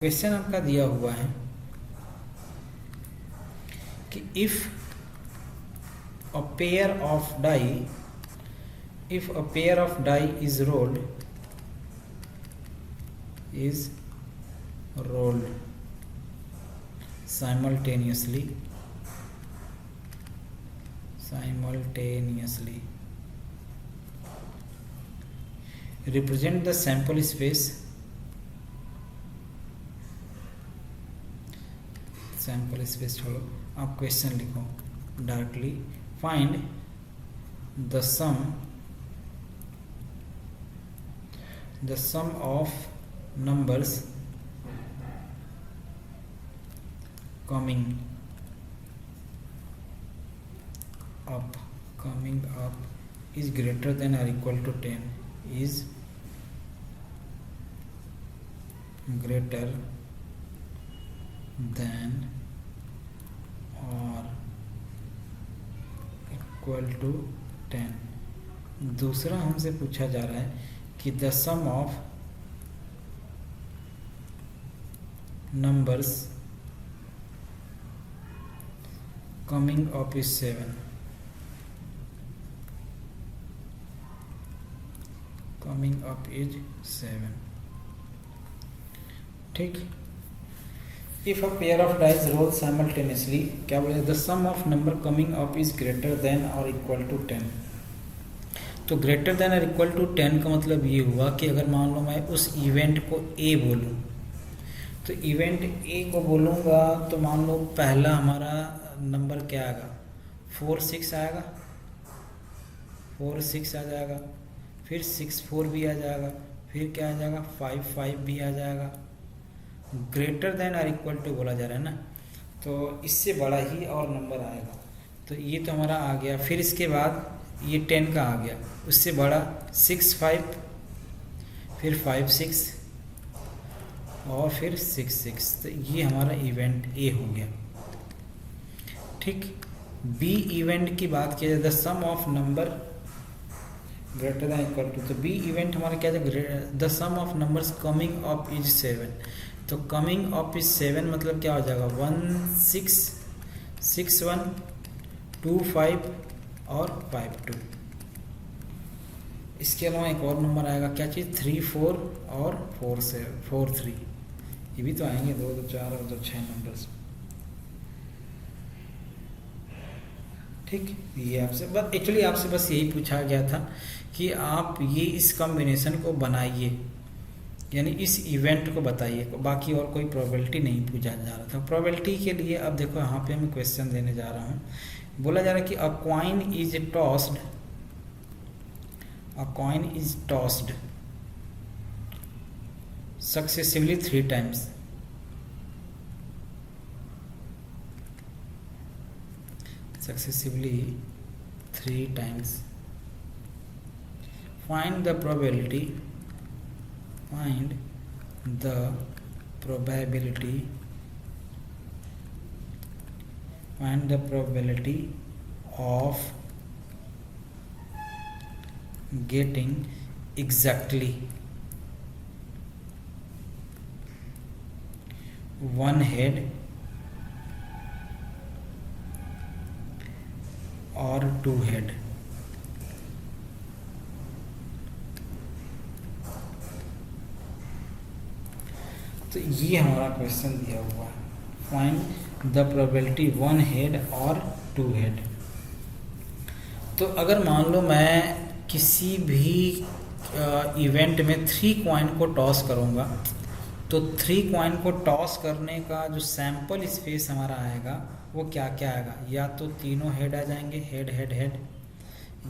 Question आपका दिया हुआ है कि if a pair of die is rolled simultaneously represent the sample space छोड़ो, आप क्वेश्चन लिखो directly. Find the sum of numbers coming up is greater than or equal to 10, is greater than or equal to 10। दूसरा हमसे पूछा जा रहा है कि the sum of numbers coming up is 7। ठीक। If a pair of dice roll simultaneously, क्या बोले, the sum of number coming up is greater than और इक्वल टू 10। तो ग्रेटर देन और इक्वल टू 10 का मतलब ये हुआ कि अगर मान लो मैं उस इवेंट को ए बोलूँ, तो इवेंट ए को बोलूँगा तो मान लो पहला हमारा नंबर क्या आएगा, 4 6 आएगा, 4 6 आ जाएगा, फिर 6 4 भी आ जाएगा, फिर क्या आ जाएगा 5 5 भी आ जाएगा। ग्रेटर देन और इक्वल टू बोला जा रहा है ना, तो इससे बड़ा ही और नंबर आएगा। तो ये तो हमारा आ गया। फिर इसके बाद ये 10 का आ गया, उससे बड़ा 6 5, फिर 5 6 और फिर 6 6। तो ये हमारा इवेंट ए हो गया। ठीक। बी इवेंट की बात किया जाए, the sum of number greater than equal to, तो बी इवेंट हमारा क्या है, the sum of numbers coming up is 7। तो कमिंग अप इज 7 मतलब क्या हो जाएगा, 1 6 6 1 2 5 और 5 2। इसके अलावा एक और नंबर आएगा, क्या चीज़, 3 4 और 4 3। ये भी तो आएंगे, 2 2 4 और 2 6 नंबर्स। ठीक। ये आपसे बस एक्चुअली आपसे बस यही पूछा गया था कि आप ये इस कॉम्बिनेशन को बनाइए, यानी इस इवेंट को बताइए, बाकी और कोई प्रोबेबिलिटी नहीं पूछा जा रहा था। प्रोबेबिलिटी के लिए अब देखो यहाँ पे मैं क्वेश्चन देने जा रहा हूँ। बोला जा रहा है कि अ coin is tossed successively 3 times। Successively 3 times। Find the probability of getting exactly one head और 2 head। तो ये हमारा क्वेश्चन दिया हुआ है, फाइंड द प्रोबेबिलिटी 1 head और 2 head। तो अगर मान लो मैं किसी भी इवेंट में 3 कॉइन को टॉस करूँगा, तो 3 कॉइन को टॉस करने का जो सैंपल स्पेस हमारा आएगा वो क्या क्या आएगा, या तो तीनों हेड आ जाएंगे, हेड हेड हेड,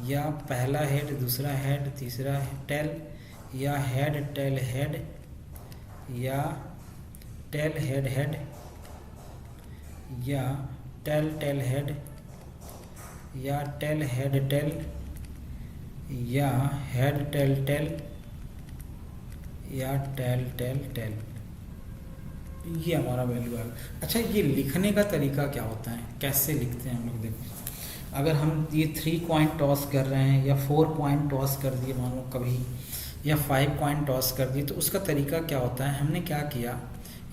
या पहला हेड, दूसरा हेड, तीसरा टेल, या हेड टेल हेड, या टेल हेड हेड, या टेल टेल हेड, या टेल हेड टेल, या हेड टेल टेल, या टेल टेल टेल। ये हमारा वैल्यू है। अच्छा, ये लिखने का तरीका क्या होता है, कैसे लिखते हैं हम लोग, देखो अगर हम ये 3 कॉइन टॉस कर रहे हैं या 4 कॉइन टॉस कर दिए मानो कभी, या 5 कॉइन टॉस कर दिए, तो उसका तरीका क्या होता है। हमने क्या किया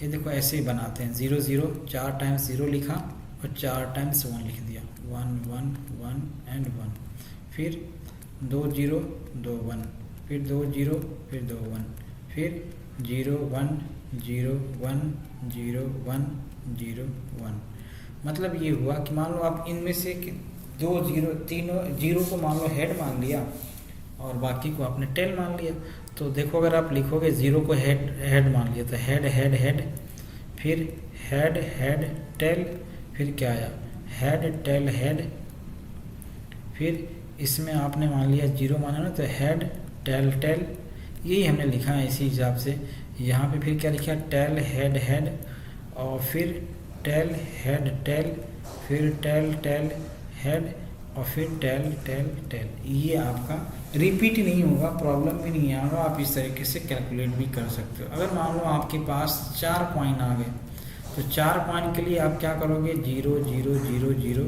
ये देखो ऐसे ही बनाते हैं, 0 0, 4 टाइम्स 0 लिखा और 4 टाइम्स 1 लिख दिया, 1 1 1 एंड 1, फिर 2 0 2 1, फिर 2 0, फिर 2 1, फिर 0 1 0 1 0 1 0 1। मतलब ये हुआ कि मान लो आप इनमें से दो जीरो, तीनों जीरो को मान लो हेड मान लिया और बाकी को आपने टेल मान लिया। तो देखो अगर आप लिखोगे 0 को हेड मान लिया तो हेड हेड हेड, फिर हेड हेड टेल, फिर क्या आया हेड टेल हेड, फिर इसमें आपने मान लिया 0 माना ना तो हेड टेल टेल, यही हमने लिखा है इसी हिसाब से। यहाँ पे फिर क्या लिखा टेल हेड हेड और फिर टेल हेड टेल, फिर टेल टेल हेड और फिर टेल टेल टेल। ये आपका रिपीट नहीं होगा, प्रॉब्लम भी नहीं आएगा, आप इस तरीके से कैलकुलेट भी कर सकते हो। अगर मान लो आपके पास 4 कॉइन आ गए तो 4 कॉइन के लिए आप क्या करोगे 0 0 0 0,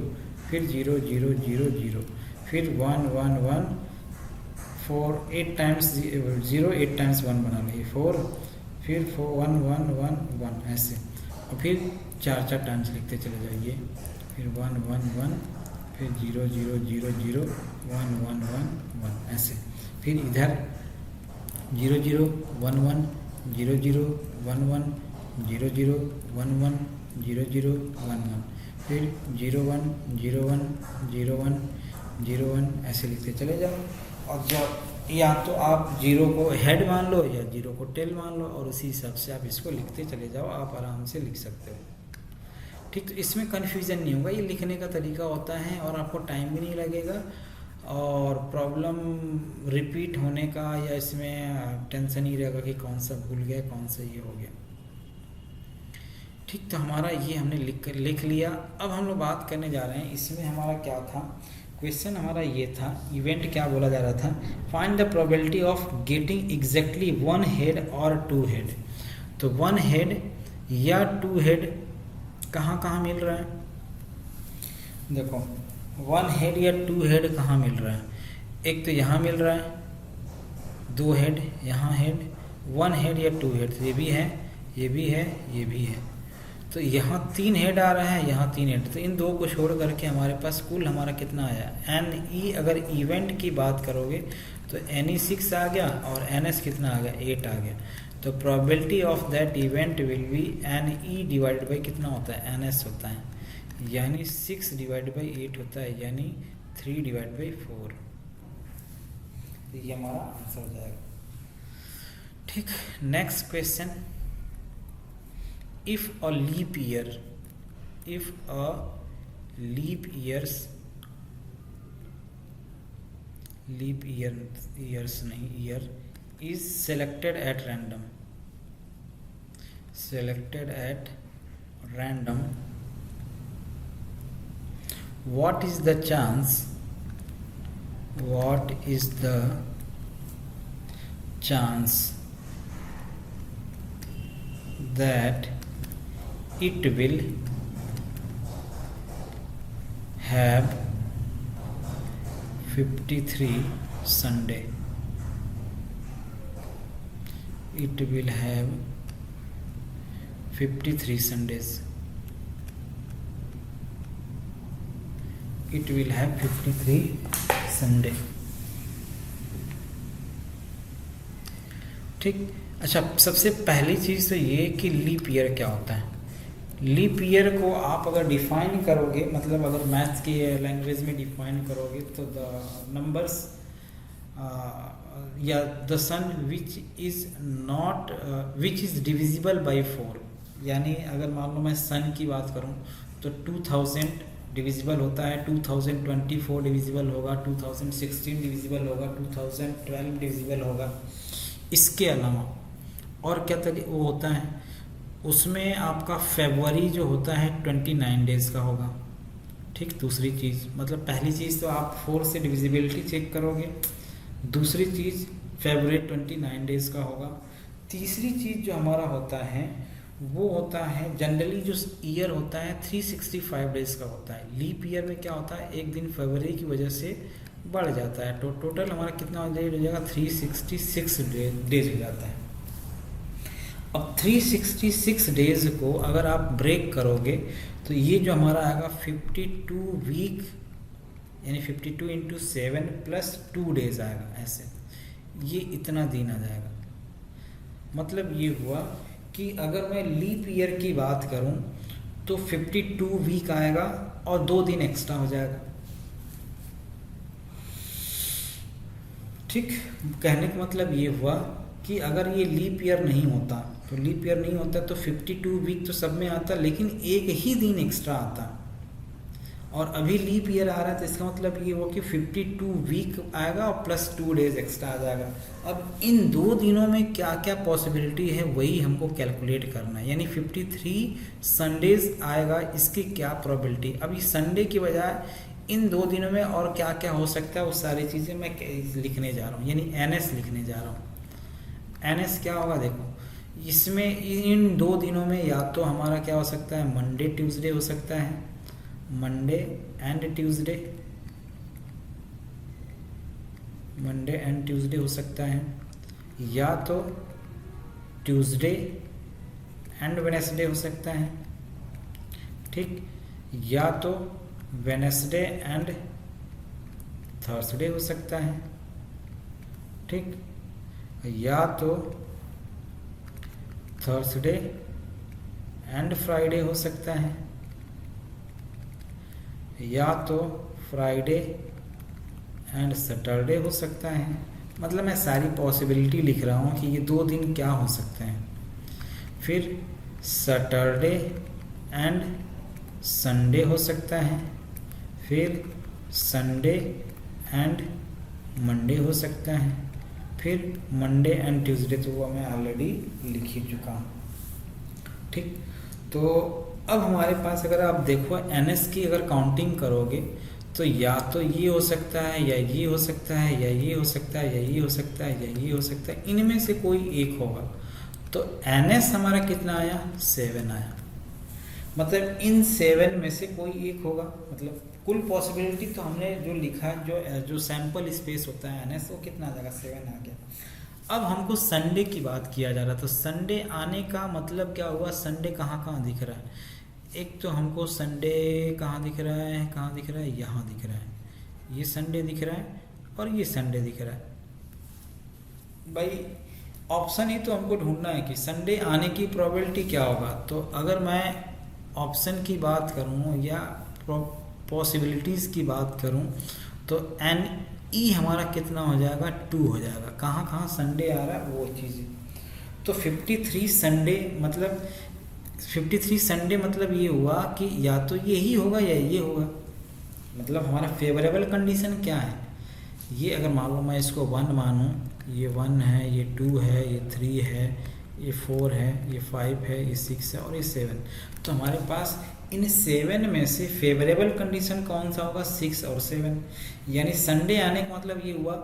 फिर 0 0 0 0, फिर 1 1 1 4, 8 टाइम्स 0 8 टाइम्स 1 बना लिए 4, फिर 4 1 1 1 1 ऐसे, और फिर 4 4 टाइम्स लिखते चले जाइए, फिर 1 1 1, फिर 0 0 0 0 1 1 1 1 ऐसे, फिर इधर 0 0 1 1 0 0 1 1 0 0 1 1 0 0 1 1, फिर 0 1 0 1 0 1 0 1 ऐसे लिखते चले जाओ। और जब या तो आप 0 को हेड मान लो या 0 को टेल मान लो और उसी हिसाब से आप इसको लिखते चले जाओ, आप आराम से लिख सकते हो। ठीक, तो इसमें कन्फ्यूज़न नहीं होगा, ये लिखने का तरीका होता है और आपको टाइम भी नहीं लगेगा और प्रॉब्लम रिपीट होने का या इसमें टेंशन ही रहेगा कि कौन सा भूल गया कौन सा ये हो गया। ठीक, तो हमारा ये हमने लिख लिया। अब हम लोग बात करने जा रहे हैं, इसमें हमारा क्या था क्वेश्चन, हमारा ये था इवेंट क्या बोला जा रहा था, find the probability of getting exactly 1 head और 2 हेड। तो 1 हेड या 2 हेड कहाँ कहाँ मिल रहा है, देखो 1 हेड या 2 हेड कहाँ मिल रहा है, एक तो यहाँ मिल रहा है 2 हेड, यहाँ हेड 1 हेड या 2 हेड, तो ये भी है ये भी है ये भी है, तो यहाँ 3 हेड आ रहा है यहाँ 3 हेड, तो इन दो को छोड़ करके हमारे पास कुल हमारा कितना आया NE। अगर इवेंट की बात करोगे तो NE 6 आ गया और NS कितना आ गया 8 आ गया, तो probability of that event will be NE divided by कितना होता है NS होता है, यानी 6 डिवाइड बाई 8 होता है, यानी 3 डिवाइड बाई 4। ये हमारा आंसर हो जाएगा। ठीक, next question, if a leap year is selected at random, what is the chance that it will have 53 Sunday? It will have 53 Sundays. It will have 53 Sunday. ठीक, अच्छा सबसे पहली चीज़ तो ये कि लीप ईयर क्या होता है। लीप ईयर को आप अगर डिफाइन करोगे, मतलब अगर मैथ्स की लैंग्वेज में डिफाइन करोगे तो द नंबर्स या the sum which is divisible by 4, यानी अगर मान लो मैं सन की बात करूं तो 2000 डिविजिबल होता है, 2024 डिविजिबल होगा, 2016 डिविजिबल होगा, 2012 डिविजिबल होगा। इसके अलावा और क्या वो होता है, उसमें आपका फरवरी जो होता है 29 डेज़ का होगा। ठीक, दूसरी चीज़, मतलब पहली चीज़ तो आप 4 से डिविजिबिलिटी चेक करोगे, दूसरी चीज़ फरवरी 29 डेज़ का होगा, तीसरी चीज़ जो हमारा होता है वो होता है जनरली जो ईयर होता है 365 डेज़ का होता है। लीप ईयर में क्या होता है, एक दिन फरवरी की वजह से बढ़ जाता है, तो टोटल हमारा कितना हो जाएगा 366 डेज हो जाता है। अब 366 डेज को अगर आप ब्रेक करोगे तो ये जो हमारा आएगा 52 वीक, यानी 52 इंटू 7 प्लस 2 डेज आएगा, ऐसे ये इतना दिन आ जाएगा। मतलब ये हुआ कि अगर मैं लीप ईयर की बात करूं तो 52 वीक आएगा और 2 दिन एक्स्ट्रा हो जाएगा। ठीक, कहने का मतलब ये हुआ कि अगर ये लीप ईयर नहीं होता तो लीप ईयर नहीं होता तो 52 वीक तो सब में आता, लेकिन एक ही दिन एक्स्ट्रा आता, और अभी लीप ईयर आ रहा है तो इसका मतलब ये हुआ कि 52 वीक आएगा और प्लस 2 डेज एक्स्ट्रा आ जाएगा। अब इन 2 दिनों में क्या क्या पॉसिबिलिटी है वही हमको कैलकुलेट करना है, यानी 53 संडेज आएगा, इसकी क्या प्रोबेबिलिटी। अभी संडे की बजाय इन 2 दिनों में और क्या क्या हो सकता है वो सारी चीज़ें मैं लिखने जा रहा हूँ, यानी NS लिखने जा रहा हूँ। NS क्या होगा, देखो इसमें इन 2 दिनों में या तो हमारा क्या हो सकता है, मंडे ट्यूसडे हो सकता है, Monday and Tuesday, Monday and Tuesday हो सकता है, या तो ट्यूसडे एंड वेडनेसडे हो सकता है, ठीक, या तो वेडनेसडे एंड थर्सडे हो सकता है, ठीक, या तो थर्सडे एंड फ्राइडे हो सकता है, या तो फ्राइडे एंड सैटरडे हो सकता है। मतलब मैं सारी पॉसिबिलिटी लिख रहा हूँ कि ये 2 दिन क्या हो सकते हैं। फिर सैटरडे एंड संडे हो सकता है, फिर संडे एंड मंडे हो सकता है, फिर मंडे एंड ट्यूसडे, तो वो मैं ऑलरेडी लिख ही चुका हूँ। ठीक, तो अब हमारे पास अगर आप देखो NS की अगर काउंटिंग करोगे तो या तो ये हो सकता है, या ये हो सकता है, या ये हो सकता है, या ये हो सकता है, या ये हो सकता है, इनमें से कोई एक होगा। तो NS हमारा कितना आया, 7 आया, मतलब इन 7 में से कोई एक होगा। मतलब कुल पॉसिबिलिटी तो हमने जो लिखा, जो सैंपल स्पेस होता है NS, वो कितना आ जाएगा, 7 आ गया। अब हमको संडे की बात किया जा रहा, तो संडे आने का मतलब क्या हुआ, संडे कहाँ कहाँ दिख रहा है। एक तो हमको संडे कहाँ दिख रहा है, कहाँ दिख रहा है, यहाँ दिख रहा है, ये संडे दिख रहा है और ये संडे दिख रहा है। भाई ऑप्शन ही तो हमको ढूंढना है कि संडे आने की प्रोबेबिलिटी क्या होगा। तो अगर मैं ऑप्शन की बात करूँ या पॉसिबिलिटीज़ की बात करूँ तो NE हमारा कितना हो जाएगा, 2 हो जाएगा। कहाँ कहाँ संडे आ रहा है वो चीज़ें। तो 53 संडे मतलब 53 संडे मतलब ये हुआ कि या तो यही होगा या ये होगा। मतलब हमारा फेवरेबल कंडीशन क्या है, ये अगर मान लो मैं इसको 1 मानूँ, ये 1 है, ये 2 है, ये 3 है, ये 4 है, ये 5 है, ये 6 है और ये 7। तो हमारे पास इन 7 में से फेवरेबल कंडीशन कौन सा होगा, 6 और 7। यानी संडे आने का मतलब ये हुआ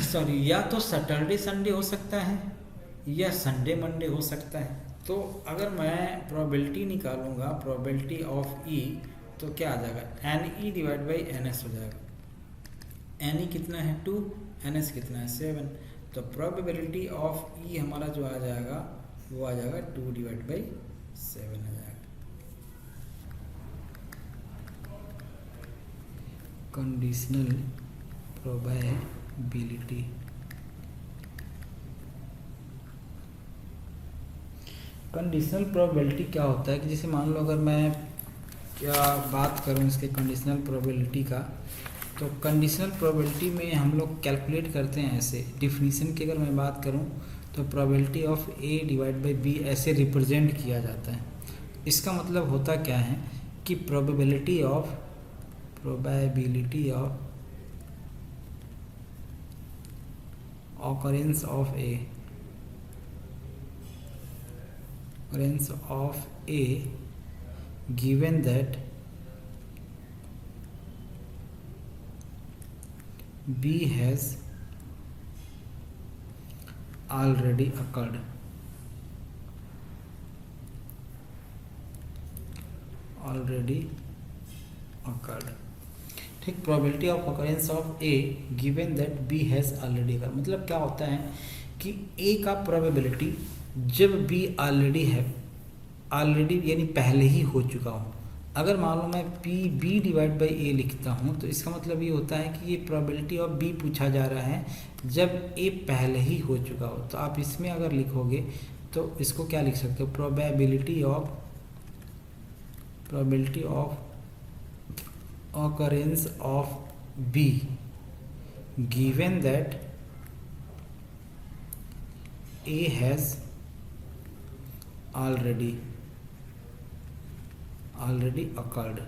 सॉरी, या तो सैटरडे संडे हो सकता है या संडे मंडे हो सकता है। तो अगर मैं प्रोबेबिलिटी निकालूंगा, प्रोबेबिलिटी ऑफ E, तो क्या आ जाएगा, NE डिवाइड बाई NS हो जाएगा। NE कितना है 2, NS कितना है 7। तो प्रोबेबिलिटी ऑफ E हमारा जो आ जाएगा वो आ जाएगा 2 डिवाइड बाई 7 आ जाएगा। कंडीशनल प्रोबेबिलिटी, कंडीशनल प्रोबेबिलिटी क्या होता है कि जैसे मान लो अगर मैं क्या बात करूं इसके कंडीशनल प्रोबेबिलिटी का, तो कंडीशनल प्रोबेबिलिटी में हम लोग कैलकुलेट करते हैं ऐसे। डिफिनीशन की अगर मैं बात करूं तो probability of A divide by B ऐसे रिप्रेजेंट किया जाता है। इसका मतलब होता क्या है कि probability of occurrence of A given that B has already occurred, ठीक, probability of occurrence of A given that B has already occur, मतलब क्या होता है कि ए का प्रोबेबिलिटी जब बी ऑलरेडी है, ऑलरेडी यानी पहले ही हो चुका हो। अगर मान लो मैं पी बी डिवाइड बाई ए लिखता हूँ तो इसका मतलब ये होता है कि ये प्रोबेबिलिटी ऑफ बी पूछा जा रहा है जब ए पहले ही हो चुका हो। तो आप इसमें अगर लिखोगे तो इसको क्या लिख सकते हो, probability of occurrence of B given that A has already occurred,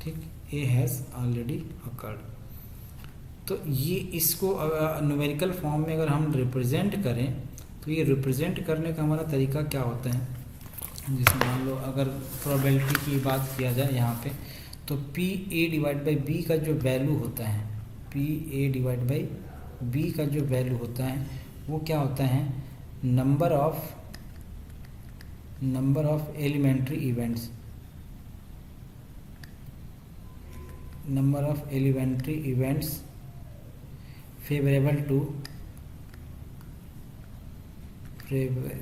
ठीक, A has already occurred। तो ये इसको न्यूमेरिकल फॉर्म में अगर हम रिप्रेजेंट करें तो ये रिप्रेजेंट करने का हमारा तरीका क्या होता है, जैसे मान लो अगर प्रोबेबिलिटी की बात किया जाए यहाँ पे, तो P A divide by B का जो वैल्यू होता है, P A divide by B का जो वैल्यू होता है वो क्या होता है, number of elementary events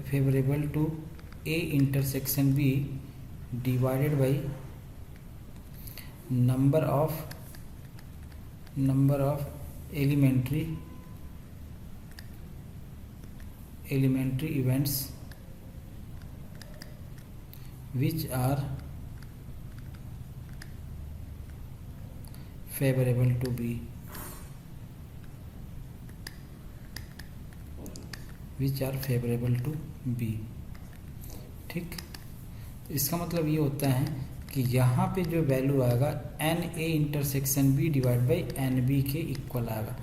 favourable to A intersection B divided by number of elementary events which are favorable to B, ठीक। इसका मतलब ये होता है कि यहाँ पे जो वैल्यू आएगा N A intersection B divide by N B के इक्वल आएगा,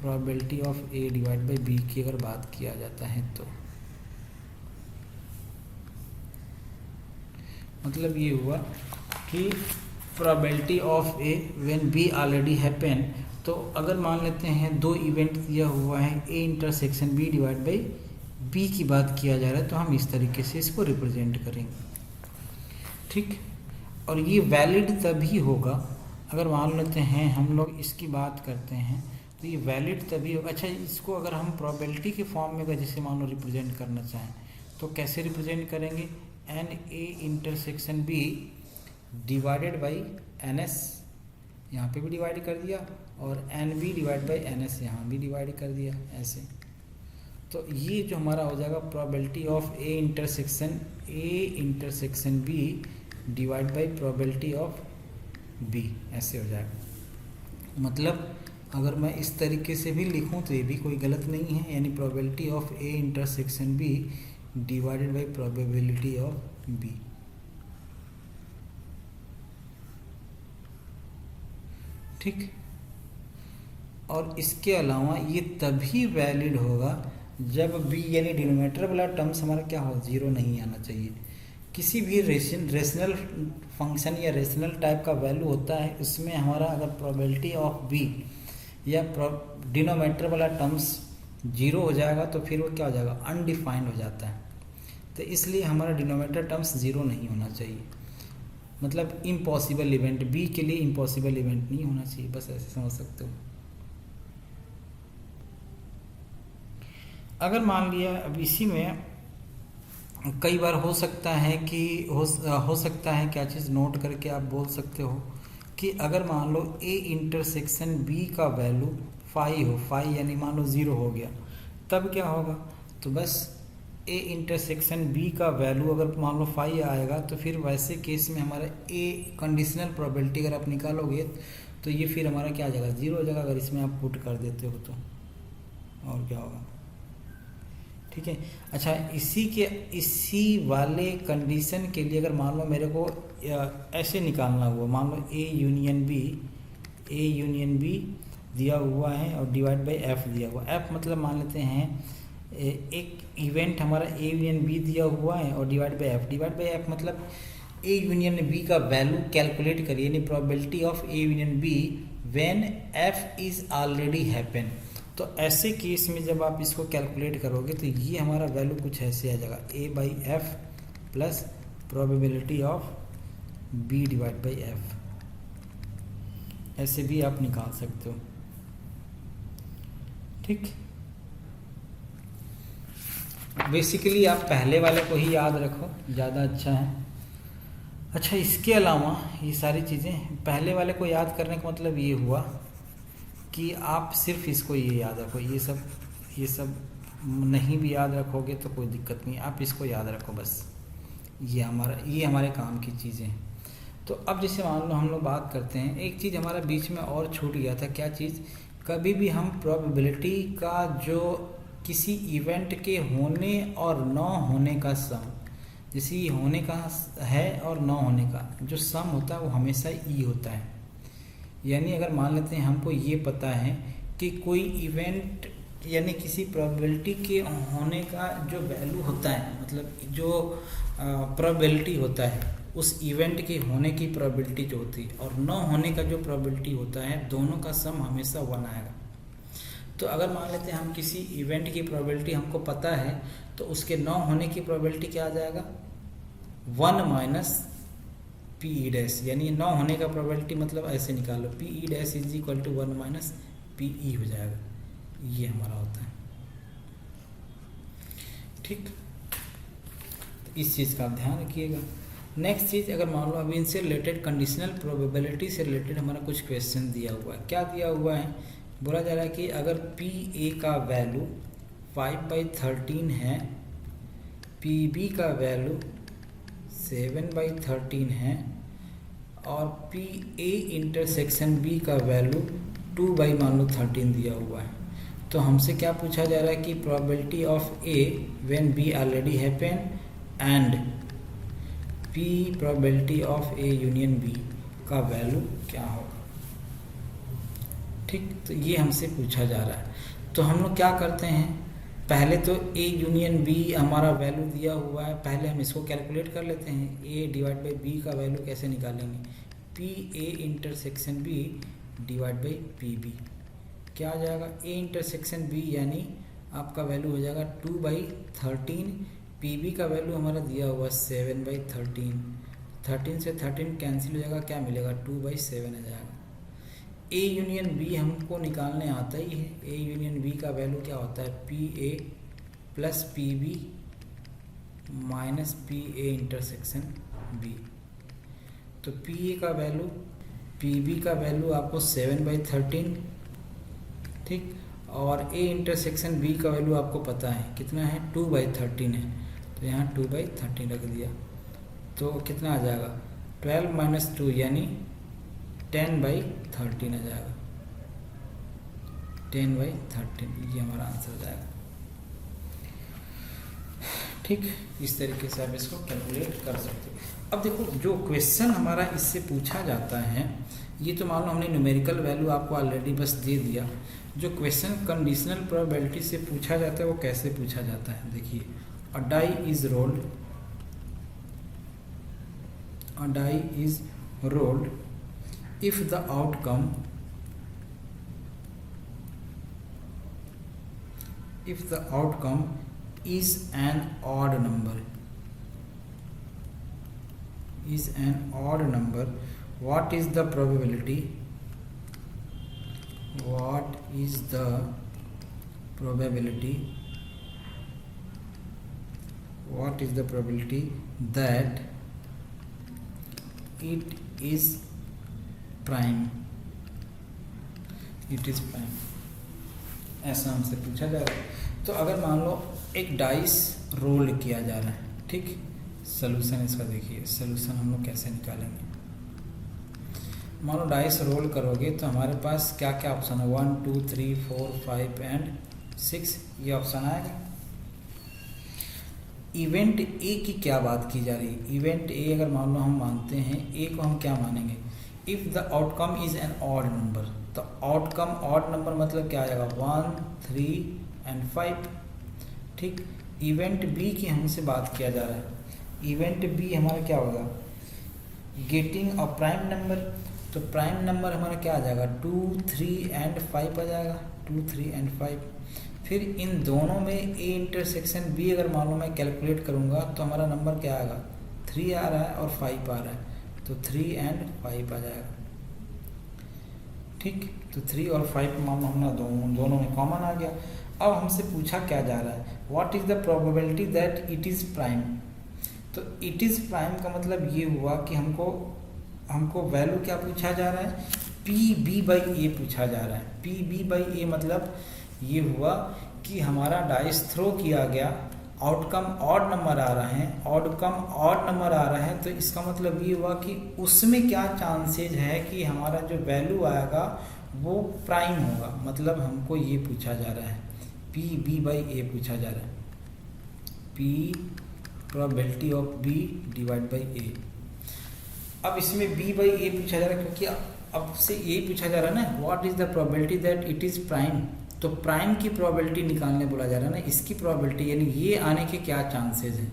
probability of A divide by B की अगर बात किया जाता है तो मतलब ये हुआ कि probability of A when B already happen. तो अगर मान लेते हैं दो इवेंट दिया हुआ है, A intersection B divide by B की बात किया जा रहा है, तो हम इस तरीके से इसको रिप्रेजेंट करेंगे, ठीक। और ये वैलिड तभी होगा अगर मान लेते हैं हम लोग इसकी बात करते हैं तो ये वैलिड तभी होगा। अच्छा, इसको अगर हम प्रोबेबिलिटी के फॉर्म में जैसे मान लो रिप्रेजेंट करना चाहें तो कैसे रिप्रेजेंट करेंगे, N A intersection B divided by N S, यहाँ पे भी डिवाइड कर दिया, और N B divide by N S यहाँ भी डिवाइड कर दिया ऐसे। तो ये जो हमारा हो जाएगा probability of A intersection B divide by probability of B, ऐसे हो जाएगा। मतलब अगर मैं इस तरीके से भी लिखूं तो ये भी कोई गलत नहीं है, यानी probability of A intersection B divided by probability of B. ठीक, और इसके अलावा ये तभी वैलिड होगा जब बी यानी डिनोमिनेटर वाला टर्म्स हमारा क्या हो, जीरो नहीं आना चाहिए। किसी भी रेशनल फंक्शन या रेशनल टाइप का वैल्यू होता है, उसमें हमारा अगर प्रोबेबिलिटी ऑफ बी या डिनोमिनेटर वाला टर्म्स जीरो हो जाएगा तो फिर वो क्या हो जाएगा, अनडिफाइंड हो जाता है। तो इसलिए हमारा डिनोमिनेटर टर्म्स जीरो नहीं होना चाहिए, मतलब इम्पॉसिबल इवेंट, बी के लिए इम्पॉसिबल इवेंट नहीं होना चाहिए, बस ऐसे समझ सकते हो। अगर मान लिया अब इसी में कई बार हो सकता है कि हो सकता है क्या चीज़ नोट करके आप बोल सकते हो कि अगर मान लो ए इंटरसेक्शन बी का वैल्यू 5 हो, 5 यानी मान लो 0 हो गया, तब क्या होगा, तो बस ए इंटरसेक्शन बी का वैल्यू अगर मान लो 5 आएगा तो फिर वैसे केस में हमारा ए कंडीशनल प्रोबेबिलिटी अगर आप निकालोगे तो ये फिर हमारा क्या आ जाएगा, 0 हो जाएगा अगर इसमें आप पुट कर देते हो तो, और क्या होगा। ठीक है, अच्छा इसी वाले कंडीशन के लिए अगर मान लो मेरे को ऐसे निकालना हुआ, मान लो ए यूनियन बी दिया हुआ है और डिवाइड बाई एफ दिया हुआ। एफ मतलब मान लेते हैं एक इवेंट हमारा ए यूनियन बी दिया हुआ है और डिवाइड बाई एफ मतलब ए यूनियन बी का वैल्यू कैलकुलेट करिए, यानी probability of A union B when F is already happen. तो ऐसे केस में जब आप इसको कैलकुलेट करोगे तो ये हमारा वैल्यू कुछ ऐसे आ जाएगा, A by F plus probability of B divide by F. ऐसे भी आप निकाल सकते हो। ठीक, बेसिकली आप पहले वाले को ही याद रखो, ज़्यादा अच्छा है। अच्छा, इसके अलावा ये सारी चीज़ें पहले वाले को याद करने का मतलब ये हुआ कि आप सिर्फ इसको ये याद रखो, ये सब नहीं भी याद रखोगे तो कोई दिक्कत नहीं, आप इसको याद रखो बस। ये हमारे काम की चीज़ें हैं। तो अब जैसे मान लो हम लोग बात करते हैं, एक चीज़ हमारा बीच में और छूट गया था। क्या चीज़? कभी भी हम प्रोबेबिलिटी का जो किसी इवेंट के होने और न होने का सम, जैसे ये होने का है और न होने का जो सम होता है वो हमेशा ई होता है। यानी अगर मान लेते हैं हमको ये पता है कि कोई इवेंट यानी किसी प्रोबेबिलिटी के होने का जो वैल्यू होता है, मतलब जो प्रोबेबिलिटी होता है उस इवेंट के होने की प्रोबेबिलिटी जो होती है और न होने का जो प्रोबेबिलिटी होता है, दोनों का सम हमेशा 1 आएगा। तो अगर मान लेते हैं हम किसी इवेंट की प्रोबेबिलिटी हमको पता है तो उसके न होने की प्रोबेबिलिटी क्या आ जाएगा? 1 माइनस पी ई डैश, यानी न होने का प्रोबेबिलिटी मतलब ऐसे निकालो, P E dash is equal to 1 minus P E हो जाएगा। ये हमारा होता है। ठीक, तो इस चीज़ का आप ध्यान रखिएगा। नेक्स्ट चीज़, अगर मान लो अभी इनसे रिलेटेड कंडीशनल प्रोबेबिलिटी से रिलेटेड हमारा कुछ क्वेश्चन दिया हुआ है। क्या दिया हुआ है? बोला जा रहा है कि अगर पी ए का वैल्यू 5/13 है, पी बी का वैल्यू 7/13 है और पी ए इंटरसेक्शन बी का वैल्यू 2/13 दिया हुआ है, तो हमसे क्या पूछा जा रहा है कि probability of A when B already happen and P probability of A union B का वैल्यू क्या होगा। ठीक, तो ये हमसे पूछा जा रहा है। तो हम लोग क्या करते हैं, पहले तो ए यूनियन बी हमारा वैल्यू दिया हुआ है, पहले हम इसको कैलकुलेट कर लेते हैं। ए डिवाइड बाई बी का वैल्यू कैसे निकालेंगे? P A intersection B divide by P B क्या आ जाएगा? ए इंटरसेक्शन बी यानी आपका वैल्यू हो जाएगा 2/13, पी बी का वैल्यू हमारा दिया हुआ 7/13, 13 से 13 कैंसिल हो जाएगा, क्या मिलेगा? 2/7 आ जाएगा। ए यूनियन बी हमको निकालने आता ही है। ए यूनियन बी का वैल्यू क्या होता है? P A plus P B minus P A intersection B. तो पी ए का वैल्यू, पी बी का वैल्यू आपको 7/13, ठीक, और ए इंटरसेक्शन बी का वैल्यू आपको पता है कितना है? 2/13 है, तो यहाँ 2/13 रख दिया, तो कितना आ जाएगा? 12 - 2 यानी 10/13 आ जाएगा। 10/13 ये हमारा आंसर हो जाएगा। ठीक, इस तरीके से आप इसको कैलकुलेट कर सकते हो। अब देखो, जो क्वेश्चन हमारा इससे पूछा जाता है, ये तो मान लो हमने न्यूमेरिकल वैल्यू आपको ऑलरेडी बस दे दिया। जो क्वेश्चन कंडीशनल प्रोबेबिलिटी से पूछा जाता है वो कैसे पूछा जाता है? देखिए, a die is rolled, a die is rolled if the outcome is an odd number, what is the probability that it is prime, ऐसा हमसे पूछा जा रहा है। तो अगर मान लो एक डाइस रोल किया जा रहा है, ठीक, सलूशन इसका देखिए, सलूशन हम लोग कैसे निकालेंगे। मान लो डाइस रोल करोगे तो हमारे पास क्या क्या ऑप्शन है? 1 2 3 4 5 एंड 6 ये ऑप्शन आएगा। इवेंट ए की क्या बात की जा रही है? इवेंट ए अगर मान लो हम मानते हैं, ए को हम क्या मानेंगे? If the outcome is an odd number, तो आउटकम ऑड नंबर मतलब क्या आ जाएगा? 1 3 एंड 5। ठीक, इवेंट बी की हमसे बात किया जा रहा है। इवेंट बी हमारा क्या होगा? गेटिंग अ प्राइम नंबर, तो प्राइम नंबर हमारा क्या आ जाएगा? 2 3 एंड 5 आ जाएगा, 2 3 एंड 5। फिर इन दोनों में ए इंटरसेक्शन बी अगर मान लो मैं कैलकुलेट करूँगा तो हमारा नंबर क्या आएगा? 3 आ रहा है और 5 आ रहा है, तो 3 एंड 5 आ जाएगा। ठीक, तो 3 और 5 मामला हमने दोनों में कॉमन आ गया। अब हमसे पूछा क्या जा रहा है, what is the probability that it is prime. तो इट इज़ प्राइम का मतलब ये हुआ कि हमको वैल्यू क्या पूछा जा रहा है, पी बी बाई ए पूछा जा रहा है। पी बी बाई ए मतलब ये हुआ कि हमारा डाइस थ्रो किया गया, आउटकम ऑड नंबर आ रहा है, आउटकम ऑड नंबर आ रहा है, तो इसका मतलब ये हुआ कि उसमें क्या चांसेज है कि हमारा जो वैल्यू आएगा वो प्राइम होगा। मतलब हमको ये पूछा जा रहा है, पी बी बाई ए पूछा जा रहा है, P probability of B divide by A. अब इसमें बी बाई ए पूछा जा रहा है क्योंकि अब से यही पूछा जा रहा है ना, what is the probability that it is prime. तो प्राइम की प्रोबेबिलिटी निकालने बोला जा रहा है ना, इसकी प्रोबेबिलिटी यानी ये आने के क्या चांसेस हैं,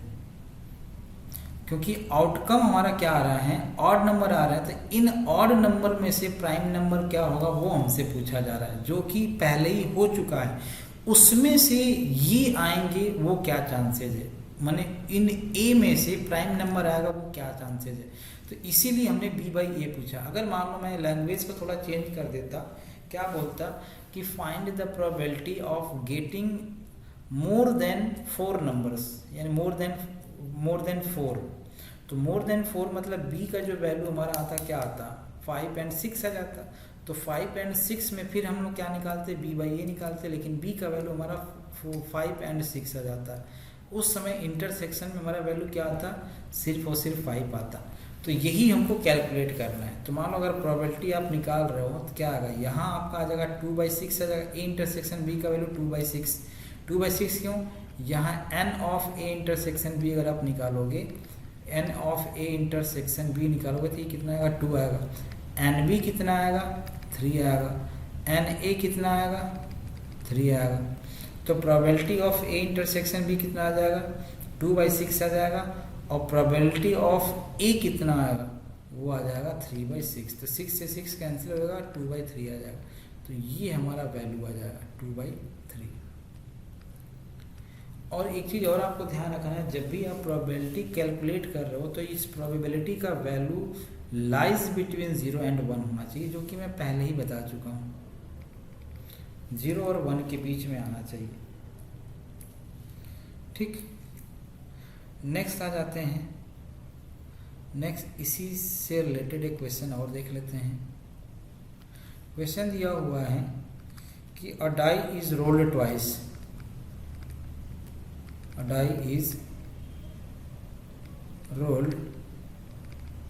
क्योंकि आउटकम हमारा क्या आ रहा है, ऑड नंबर आ रहा है, तो इन ऑड नंबर में से प्राइम नंबर क्या होगा वो हमसे पूछा जा रहा है, जो कि पहले ही हो चुका है, उसमें से ये आएंगे वो क्या चांसेस है, माने इन ए में से प्राइम नंबर आएगा वो क्या चांसेस है। तो इसीलिए हमने बी बाई ए पूछा। अगर मान लो मैं लैंग्वेज को थोड़ा चेंज कर देता, क्या बोलता कि find the probability of getting more than 4 numbers, यानी मोर देन 4। तो मोर देन 4 मतलब बी का जो वैल्यू हमारा आता क्या आता, 5 और 6 आ जाता। तो 5 और 6 में फिर हम लोग क्या निकालते, बी बाई ए निकालते, लेकिन बी का वैल्यू हमारा 5 और 6 आ जाता। उस समय इंटरसेक्शन में हमारा वैल्यू क्या आता, सिर्फ और सिर्फ 5 आता। तो यही हमको कैलकुलेट करना है। तो मान लो अगर प्रोबेबिलिटी आप निकाल रहे हो तो क्या आएगा, यहाँ आपका आ जाएगा 2/6 आ जाएगा। ए इंटरसेक्शन बी का वैल्यू 2/6। 2/6 क्यों, यहाँ N of A intersection B अगर आप निकालोगे, N of A intersection B निकालोगे तो ये कितना आएगा, 2 आएगा। एन बी कितना आएगा, 3 आएगा। एन ए कितना आएगा, 3 आएगा। तो probability of A intersection B कितना आ जाएगा, 2/6 आ जाएगा। और प्रोबेबिलिटी ऑफ ए कितना आएगा, वो आ जाएगा 3/6। तो 6 से 6 कैंसिल हो जाएगा, 2/3 आ जाएगा। तो ये हमारा वैल्यू आ जाएगा 2/3। और एक चीज़ और आपको ध्यान रखना है, जब भी आप प्रोबेबिलिटी कैलकुलेट कर रहे हो तो इस प्रोबेबिलिटी का वैल्यू लाइज बिटवीन 0 और 1 होना चाहिए, जो कि मैं पहले ही बता चुका हूँ। 0 और 1 के बीच में आना चाहिए। ठीक, नेक्स्ट आ जाते हैं। नेक्स्ट इसी से रिलेटेड एक क्वेश्चन और देख लेते हैं। क्वेश्चन दिया हुआ है कि a die is rolled twice, a die is rolled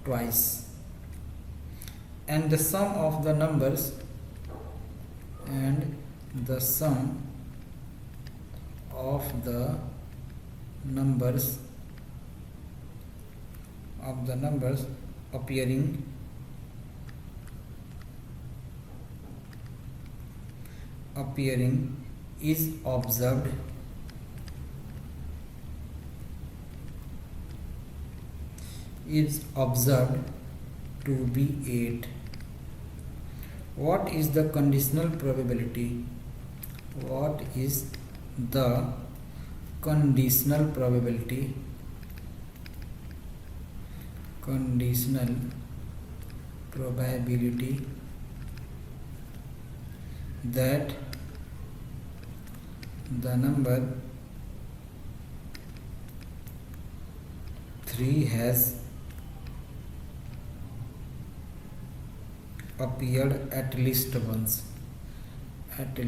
twice and the sum of the numbers appearing is observed to be 8. What is the conditional probability? What is the conditional probability? Conditional probability that the number 3 has appeared at least once. At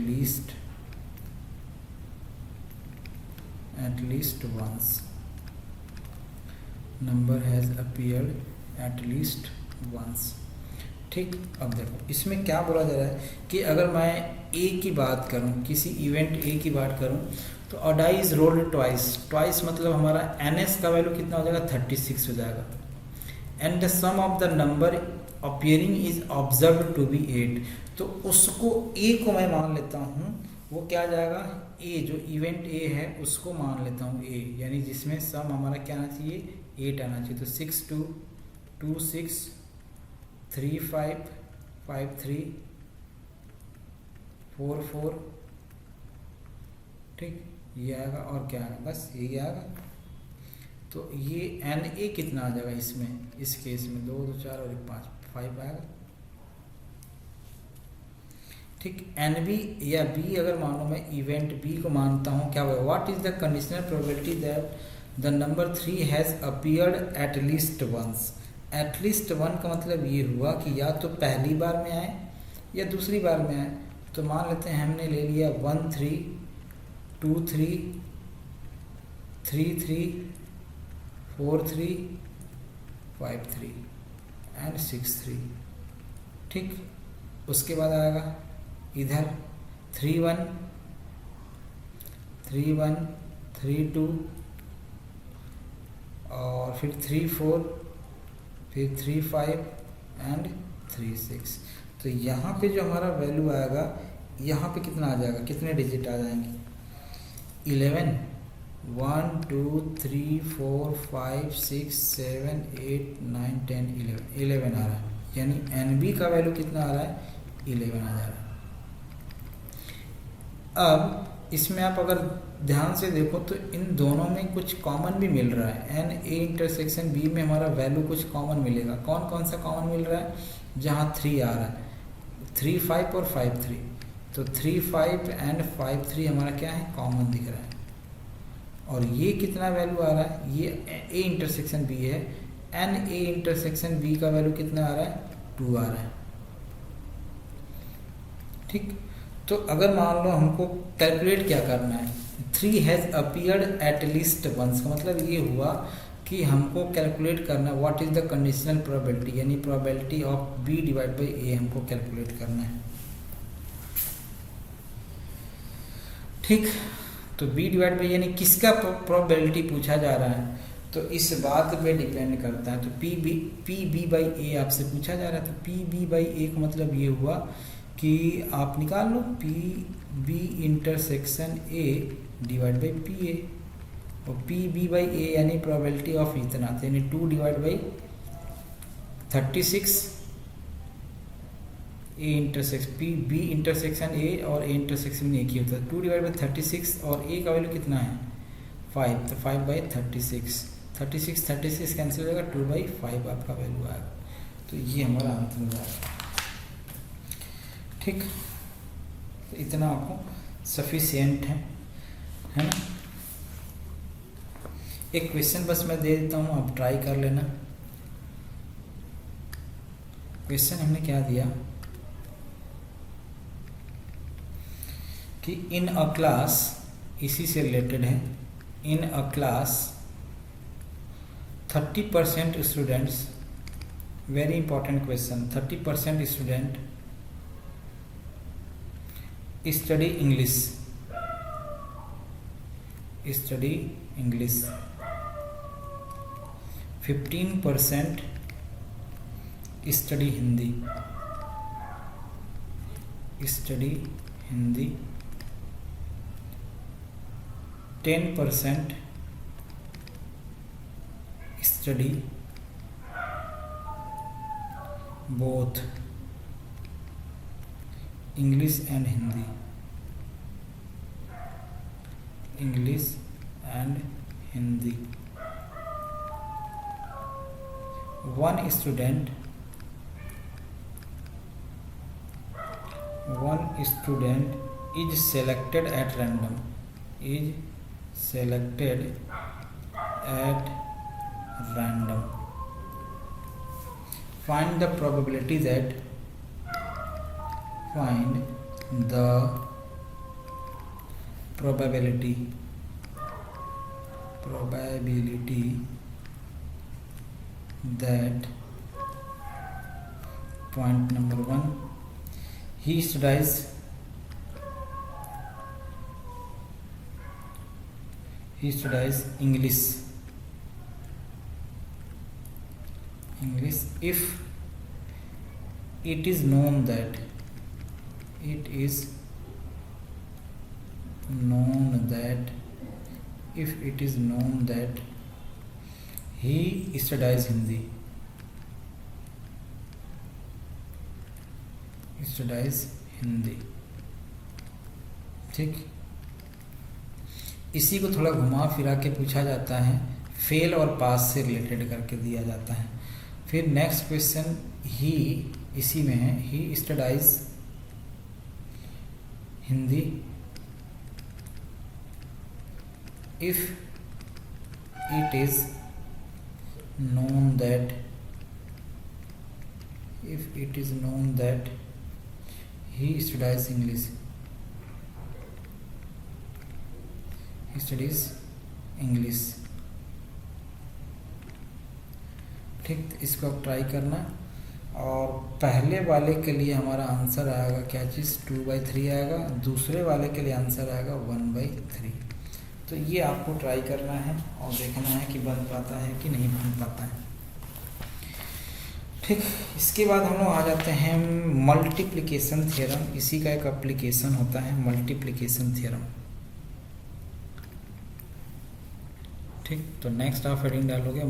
least once. Number has appeared at least once. ठीक, अब देखो इसमें क्या बोला जा रहा है कि अगर मैं ए की बात करूं, किसी इवेंट ए की बात करूं, तो अ डाई इज रोल्ड ट्वाइस मतलब हमारा एनएस का वैल्यू कितना हो जाएगा, 36 हो जाएगा। And the sum of the number appearing is observe to be 8। तो उसको ए को मैं मान लेता हूँ, वो क्या जाएगा, ए जो इवेंट ए है उसको मान लेता हूँ ए, यानी जिसमें सम हमारा क्या आना चाहिए, 8 आना चाहिए। तो 6 2 2 6 3 5 5 3 4 4, ठीक, ये आएगा। और क्या आएगा, बस यही आएगा। तो ये एन ए कितना आ जाएगा इसमें, इस केस में 2 2 4 और 1 5 आएगा। ठीक, एन बी या बी अगर मानो मैं इवेंट बी को मानता हूँ, क्या होगा, what is the conditional probability that the number 3 has appeared at least once. At least one का मतलब ये हुआ कि या तो पहली बार में आए या दूसरी बार में आए। तो मान लेते हैं हमने ले लिया 1 3 2 3 3 3 4 3 5 3 एंड 6 3। ठीक, उसके बाद आएगा इधर 3 1 3 1 3 2 और फिर 3 4 फिर 3 5 एंड 3 6। तो यहाँ पे जो हमारा वैल्यू आएगा, यहाँ पे कितना आ जाएगा, कितने डिजिट आ जाएंगे, 11 1 2 3 4 5 6 7 8 9 10 11 आ रहा है। यानी एन बी का वैल्यू कितना आ रहा है, 11 आ जा रहा है। अब इसमें आप अगर ध्यान से देखो तो इन दोनों में कुछ कॉमन भी मिल रहा है। एन ए इंटरसेक्शन बी में हमारा वैल्यू कुछ कॉमन मिलेगा। कौन कौन सा कॉमन मिल रहा है, जहाँ 3 आ रहा है, 3 5 और 5 3। तो 3 5 एंड 5 3 हमारा क्या है, कॉमन दिख रहा है। और ये कितना वैल्यू आ रहा है, ये ए इंटरसेक्शन बी है। एन ए इंटरसेक्शन बी का वैल्यू कितना आ रहा है, 2 आ रहा है। ठीक, तो अगर मान लो हमको कैलकुलेट क्या करना है, 3 has appeared at least once का मतलब ये हुआ कि हमको कैलकुलेट करना है what is the conditional probability, यानी probability of B divide by A हमको कैलकुलेट करना है। ठीक, तो बी डिवाइड बाई यानी किसका प्रोबेबिलिटी पूछा जा रहा है, तो इस बात पे डिपेंड करता है। तो पी बी बाई ए आपसे पूछा जा रहा है। तो पी बी बाई ए का मतलब ये हुआ कि आप निकाल लो P B intersection A divide by P A, और पी बी बाई ए यानी प्रोबेबिलिटी ऑफ इतना, तो यानी 2 divide by 36 A intersection P B intersection A और ए इंटरसेक्शन में एक ही होता है। 2 डिवाइड बाई 36 और ए का वैल्यू कितना है, 5, तो 5 बाई 36 36 कैंसिल हो जाएगा, 2 बाई 5 आपका वैल्यू आएगा। तो ये हमारा आंसर हो जाएगा। ठीक, तो इतना आपको सफिशिएंट है ना। एक क्वेश्चन बस मैं दे देता हूँ, आप ट्राई कर लेना। क्वेश्चन हमने क्या दिया कि इन अ क्लास, इसी से रिलेटेड है, in a class 30% students, very important question, 30% student study English 15% study Hindi 10% study both English and Hindi, English and Hindi. One student is selected at random, Find the probability that that point number 1, he studies English if it is known that he studies Hindi। ठीक, इसी को थोड़ा घुमा फिरा के पूछा जाता है, फेल और पास से रिलेटेड करके दिया जाता है। फिर नेक्स्ट क्वेश्चन ही इसी में है, he studies Hindi, if it is known that he studies English, ठीक। इसको आप ट्राई करना। और पहले वाले के लिए हमारा आंसर आएगा क्या चीज़, 2/3 आएगा। दूसरे वाले के लिए आंसर आएगा 1/3। तो ये आपको ट्राई करना है और देखना है कि बन पाता है कि नहीं बन पाता है, ठीक। इसके बाद हम लोग आ जाते हैं मल्टीप्लिकेशन थ्योरम। इसी का एक एप्लीकेशन होता है मल्टीप्लिकेशन थ्योरम, ठीक। तो नेक्स्ट आप हेडिंग डालोगे